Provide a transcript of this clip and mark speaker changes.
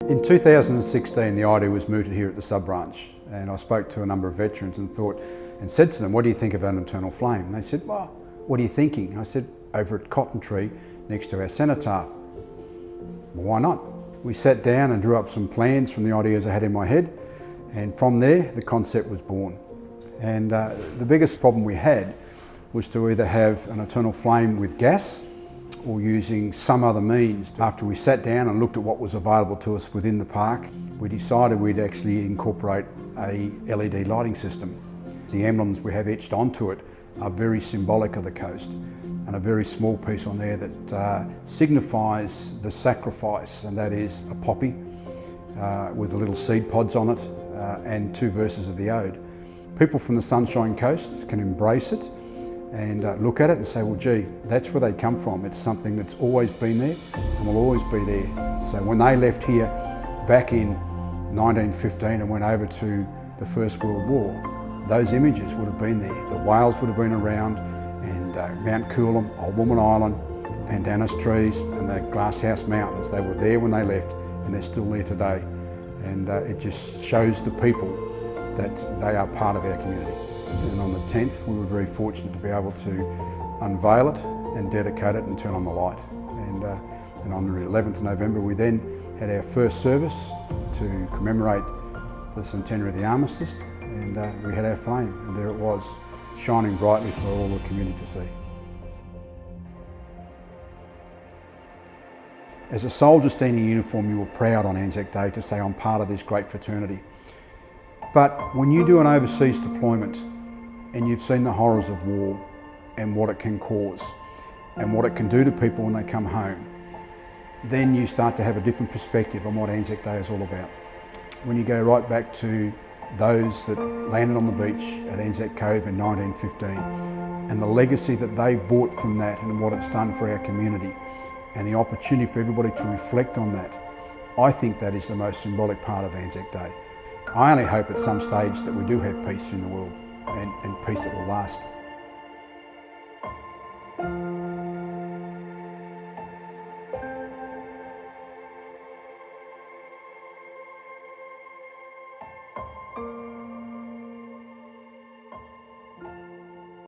Speaker 1: In 2016, the idea was mooted here at the sub-branch, and I spoke to a number of veterans and said to them, what do you think of an eternal flame? And they said, well, what are you thinking? I said, over at Cotton Tree, next to our cenotaph. Well, why not? We sat down and drew up some plans from the ideas I had in my head, and from there, the concept was born. And the biggest problem we had was to either have an eternal flame with gas or using some other means. After we sat down and looked at what was available to us within the park, we decided we'd actually incorporate a LED lighting system. The emblems we have etched onto it are very symbolic of the coast, and a very small piece on there that signifies the sacrifice, and that is a poppy with the little seed pods on it and 2 verses of the ode. People from the Sunshine Coast can embrace it and look at it and say, well, gee, that's where they come from. It's something that's always been there and will always be there. So when they left here back in 1915 and went over to the First World War, those images would have been there. The whales would have been around, and Mount Coolum, Old Woman Island, pandanus trees and the Glasshouse Mountains. They were there when they left, and they're still there today. And it just shows the people that they are part of our community. And on the 10th, we were very fortunate to be able to unveil it and dedicate it and turn on the light. And on the 11th of November, we then had our first service to commemorate the centenary of the Armistice, and we had our flame, and there it was, shining brightly for all the community to see. As a soldier standing in uniform, you were proud on ANZAC Day to say, I'm part of this great fraternity. But when you do an overseas deployment and you've seen the horrors of war and what it can cause and what it can do to people when they come home, then you start to have a different perspective on what ANZAC Day is all about. When you go right back to those that landed on the beach at ANZAC Cove in 1915 and the legacy that they've brought from that and what it's done for our community, and the opportunity for everybody to reflect on that, I think that is the most symbolic part of ANZAC Day. I only hope at some stage that we do have peace in the world, and peace that will last.